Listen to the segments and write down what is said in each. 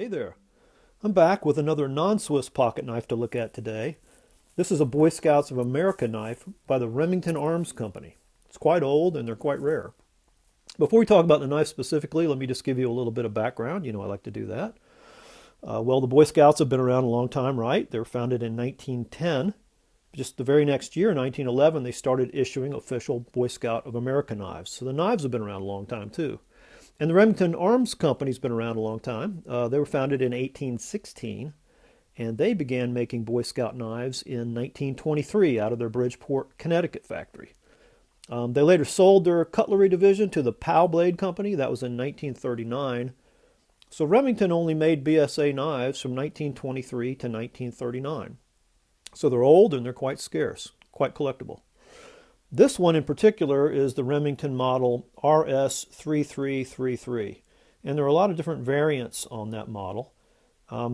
Hey there. I'm back with another non-Swiss pocket knife to look at today. This is a Boy Scouts of America knife by the Remington Arms Company. It's quite old and they're quite rare. Before we talk about the knife specifically, let me just give you a little bit of background. You know I like to do that. Well, the Boy Scouts have been around a long time, right? They were founded in 1910. Just the very next year, 1911, they started issuing official Boy Scout of America knives. So the knives have been around a long time too. And the Remington Arms Company's been around a long time. They were founded in 1816, and they began making Boy Scout knives in 1923 out of their Bridgeport, Connecticut factory. They later sold their cutlery division to the Pow Blade Company. That was in 1939. So Remington only made BSA knives from 1923 to 1939. So they're old and they're quite scarce, quite collectible. This one in particular is the Remington model RS3333, and there are a lot of different variants on that model.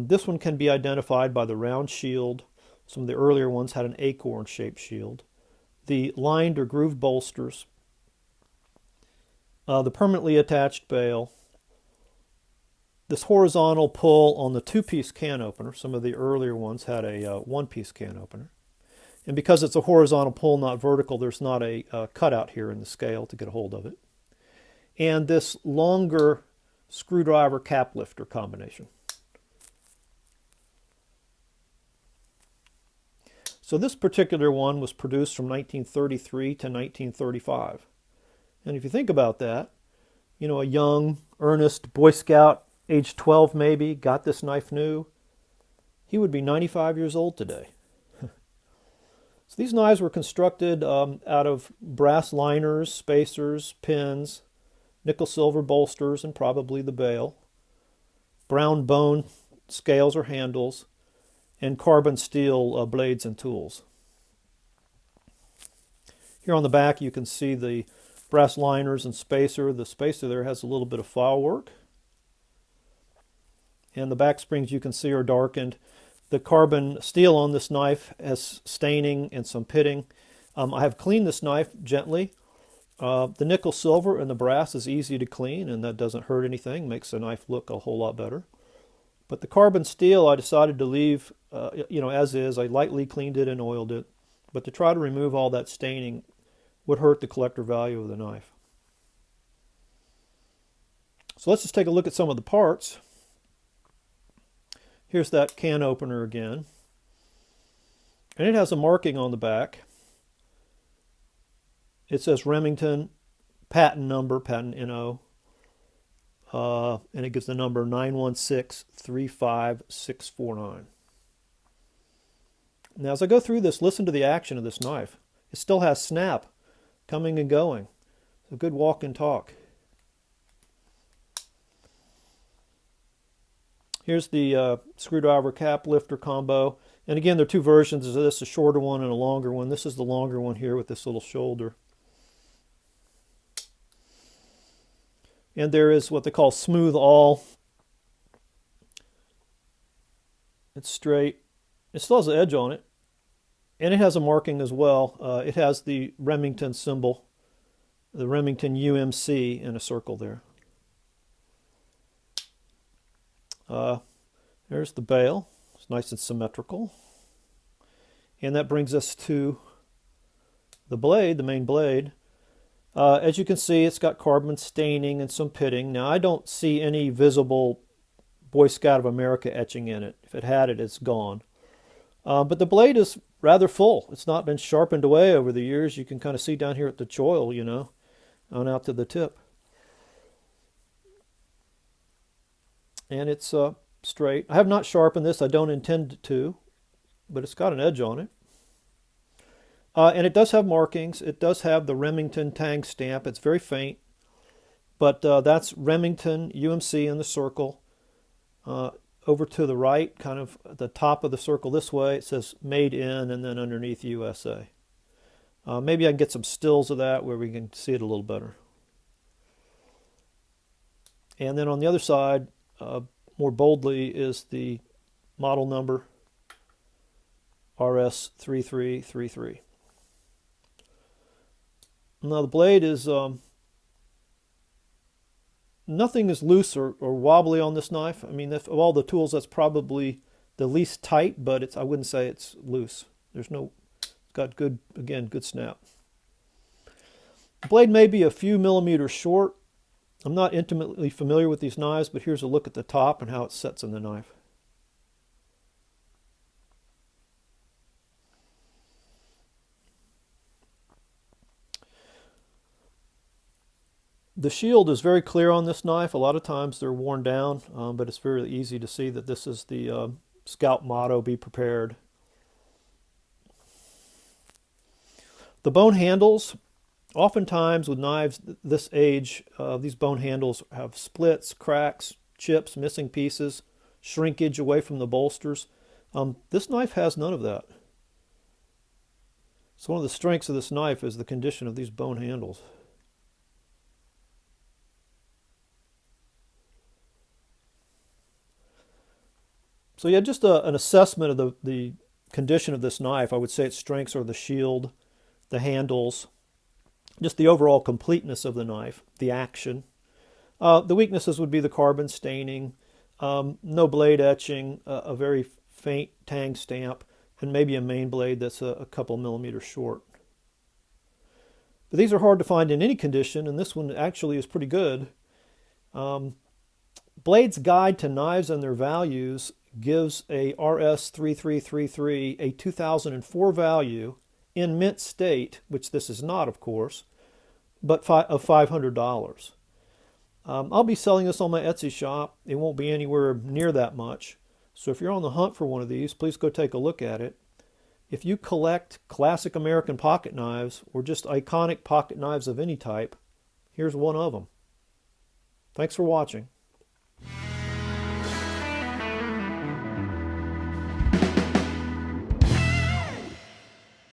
This one can be identified by the round shield. Some of the earlier ones had an acorn-shaped shield. The lined or grooved bolsters, the permanently attached bail, this horizontal pull on the two-piece can opener. Some of the earlier ones had a one-piece can opener. And because it's a horizontal pull, not vertical, there's not a cutout here in the scale to get a hold of it. And this longer screwdriver cap lifter combination. So this particular one was produced from 1933 to 1935. And if you think about that, you know, a young, earnest Boy Scout, age 12 maybe, got this knife new, he would be 95 years old today. So these knives were constructed out of brass liners, spacers, pins, nickel-silver bolsters, and probably the bail, brown bone scales or handles, and carbon steel blades and tools. Here on the back you can see the brass liners and spacer. The spacer there has a little bit of file work. And the back springs you can see are darkened. The carbon steel on this knife has staining and some pitting. I have cleaned this knife gently. The nickel silver and the brass is easy to clean, and that doesn't hurt anything, makes the knife look a whole lot better. But the carbon steel I decided to leave as is. I lightly cleaned it and oiled it, but to try to remove all that staining would hurt the collector value of the knife. So let's just take a look at some of the parts. Here's that can opener again. And it has a marking on the back. It says Remington, patent number, patent NO. And it gives the number 91635649. Now as I go through this, listen to the action of this knife. It still has snap coming and going. It's a good walk and talk. Here's the screwdriver cap lifter combo. And again, there are two versions of this, a shorter one and a longer one. This is the longer one here with this little shoulder. And there is what they call smooth awl. It's straight. It still has an edge on it. And it has a marking as well. It has the Remington symbol, the Remington UMC in a circle there. There's the bail. It's nice and symmetrical. And that brings us to the blade, the main blade. As you can see, it's got carbon staining and some pitting. Now, I don't see any visible Boy Scout of America etching in it. If it had it, it's gone. But the blade is rather full. It's not been sharpened away over the years. You can kind of see down here at the choil, you know, on out to the tip. And it's straight. I have not sharpened this. I don't intend to, but it's got an edge on it. And it does have markings. It does have the Remington tang stamp. It's very faint, but that's Remington UMC in the circle. Over to the right, kind of at the top of the circle this way, it says Made in, and then underneath USA. Maybe I can get some stills of that where we can see it a little better. And then on the other side, more boldly, is the model number RS3333. Now the blade is Nothing is loose or wobbly on this knife. I mean, of all the tools, that's probably the least tight, but I wouldn't say it's loose. It's got good, again, good snap. The blade may be a few millimeters short. I'm not intimately familiar with these knives, but here's a look at the top and how it sets in the knife. The shield is very clear on this knife. A lot of times they're worn down, but it's very easy to see that this is the Scout motto, be prepared. The bone handles, oftentimes with knives this age, these bone handles have splits, cracks, chips, missing pieces, shrinkage away from the bolsters. This knife has none of that. So one of the strengths of this knife is the condition of these bone handles. So yeah, just an assessment of the condition of this knife. I would say its strengths are the shield, the handles, just the overall completeness of the knife, the action. The weaknesses would be the carbon staining, no blade etching, a very faint tang stamp, and maybe a main blade that's a couple millimeters short. But these are hard to find in any condition, and this one actually is pretty good. Blade's Guide to Knives and Their Values gives a RS3333, a 2004 value in mint state, which this is not, of course, but of $500. I'll be selling this on my Etsy shop. It won't be anywhere near that much. So if you're on the hunt for one of these, please go take a look at it. If you collect classic American pocket knives or just iconic pocket knives of any type, here's one of them. Thanks for watching.